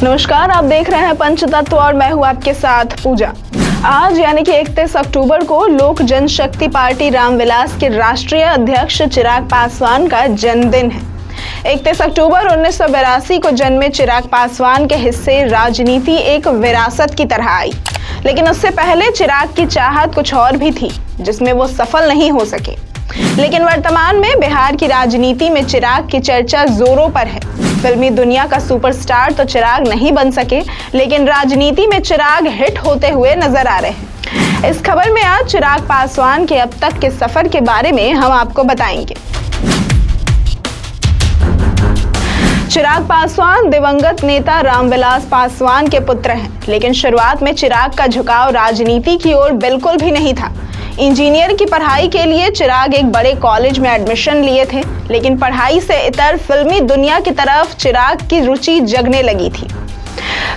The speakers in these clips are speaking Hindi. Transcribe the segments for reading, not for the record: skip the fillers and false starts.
नमस्कार, आप देख रहे हैं पंचतत्व और मैं हूं आपके साथ पूजा। आज यानी कि 31 अक्टूबर को लोक जनशक्ति पार्टी रामविलास के राष्ट्रीय अध्यक्ष चिराग पासवान का जन्मदिन है। 31 अक्टूबर 1982 को जन्मे चिराग पासवान के हिस्से राजनीति एक विरासत की तरह आई, लेकिन उससे पहले चिराग की चाहत कुछ और भी थी जिसमें वो सफल नहीं हो सके। लेकिन वर्तमान में बिहार की राजनीति में चिराग की चर्चा जोरों पर है। फिल्मी दुनिया का सुपरस्टार तो चिराग नहीं बन सके, लेकिन राजनीति में चिराग हिट होते हुए नजर आ रहे हैं। इस खबर में आज चिराग पासवान के अब तक के सफर के बारे में हम आपको बताएंगे। चिराग पासवान दिवंगत नेता रामविलास पासवान के पुत्र हैं, लेकिन शुरुआत में चिराग का झुकाव राजनीति की ओर बिल्कुल भी नहीं था। इंजीनियर की पढ़ाई के लिए चिराग एक बड़े कॉलेज में एडमिशन लिए थे, लेकिन पढ़ाई से इतर फिल्मी दुनिया की तरफ चिराग की रुचि जगने लगी थी।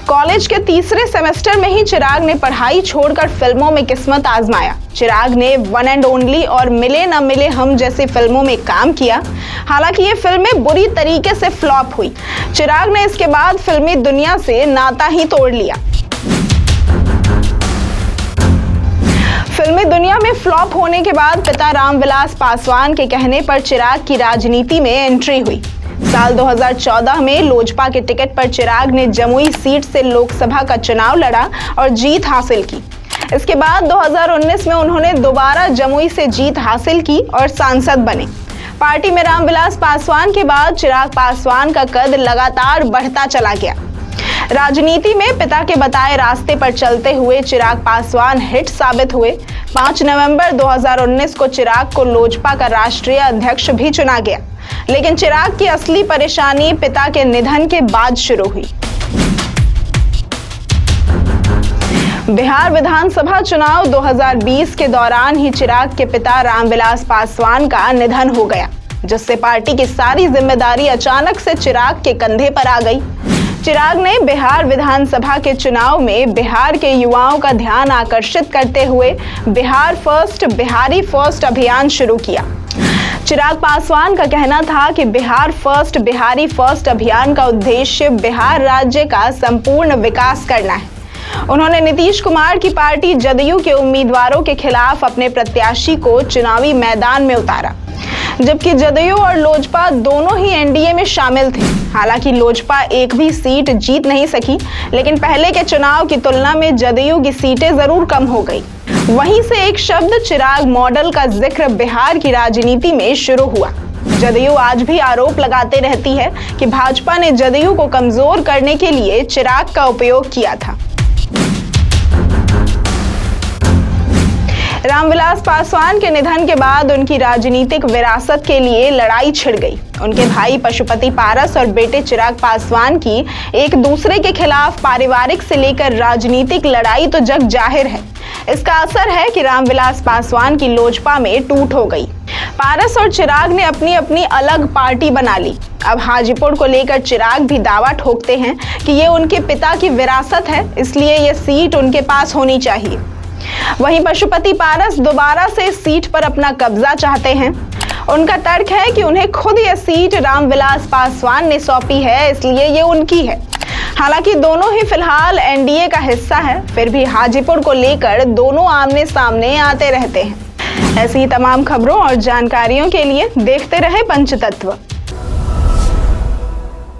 कॉलेज के तीसरे सेमेस्टर में ही चिराग ने पढ़ाई छोड़कर फिल्मों में किस्मत आजमाया। चिराग ने वन एंड ओनली और मिले न मिले हम जैसी फिल्मों में काम किया। हालांकि ये फिल्में बुरी तरीके से फ्लॉप हुई। चिराग ने इसके बाद फिल्मी दुनिया से नाता ही तोड़ लिया। फिल्मी दुनिया में फ्लॉप होने के बाद पिता रामविलास पासवान के कहने पर चिराग की राजनीति में एंट्री हुई। साल 2014 में लोजपा के टिकट पर चिराग ने जमुई सीट से लोकसभा का चुनाव लड़ा और जीत हासिल की। इसके बाद 2019 में उन्होंने दोबारा जमुई से जीत हासिल की और सांसद बने। पार्टी में रामविलास पासवान के बाद चिराग पासवान का कद लगातार बढ़ता चला गया। राजनीति में पिता के बताए रास्ते पर चलते हुए चिराग पासवान हिट साबित हुए। 5 नवंबर 2019 को चिराग को लोजपा का राष्ट्रीय अध्यक्ष भी चुना गया, लेकिन चिराग की असली परेशानी पिता के निधन के बाद शुरू हुई। बिहार विधानसभा चुनाव 2020 के दौरान ही चिराग के पिता रामविलास पासवान का निधन हो गया, जिससे पार्टी की सारी जिम्मेदारी अचानक से चिराग के कंधे पर आ गई। चिराग ने बिहार विधानसभा के चुनाव में बिहार के युवाओं का ध्यान आकर्षित करते हुए बिहार फर्स्ट बिहारी फर्स्ट अभियान शुरू किया। चिराग पासवान का कहना था कि बिहार फर्स्ट बिहारी फर्स्ट अभियान का उद्देश्य बिहार राज्य का संपूर्ण विकास करना है। उन्होंने नीतीश कुमार की पार्टी जदयू के उम्मीदवारों के खिलाफ अपने प्रत्याशी को चुनावी मैदान में उतारा, जबकि जदयू और लोजपा दोनों ही एनडीए में शामिल थे। हालांकि लोजपा एक भी सीट जीत नहीं सकी, लेकिन पहले के चुनाव की तुलना में जदयू की सीटें जरूर कम हो गई। वहीं से एक शब्द चिराग मॉडल का जिक्र बिहार की राजनीति में शुरू हुआ। जदयू आज भी आरोप लगाते रहती है कि भाजपा ने जदयू को कमजोर करने के लिए चिराग का उपयोग किया था। रामविलास पासवान के निधन के बाद उनकी राजनीतिक विरासत के लिए लड़ाई छिड़ गई। उनके भाई पशुपति पारस और बेटे चिराग पासवान की एक दूसरे के खिलाफ पारिवारिक से लेकर राजनीतिक लड़ाई तो जग जाहिर है। इसका असर है कि रामविलास पासवान की लोजपा में टूट हो गई। पारस और चिराग ने अपनी अपनी अलग पार्टी बना ली। अब हाजीपुर को लेकर चिराग भी दावा ठोकते हैं कि ये उनके पिता की विरासत है, इसलिए ये सीट उनके पास होनी चाहिए। वहीं पशुपति पारस दोबारा से इस सीट पर अपना कब्जा चाहते हैं। उनका तर्क है कि उन्हें खुद यह सीट रामविलास पासवान ने सौंपी है, इसलिए ये उनकी है। हालांकि दोनों ही फिलहाल एनडीए का हिस्सा है, फिर भी हाजीपुर को लेकर दोनों आमने सामने आते रहते हैं। ऐसी ही तमाम खबरों और जानकारियों के लिए देखते रहे पंचतत्व।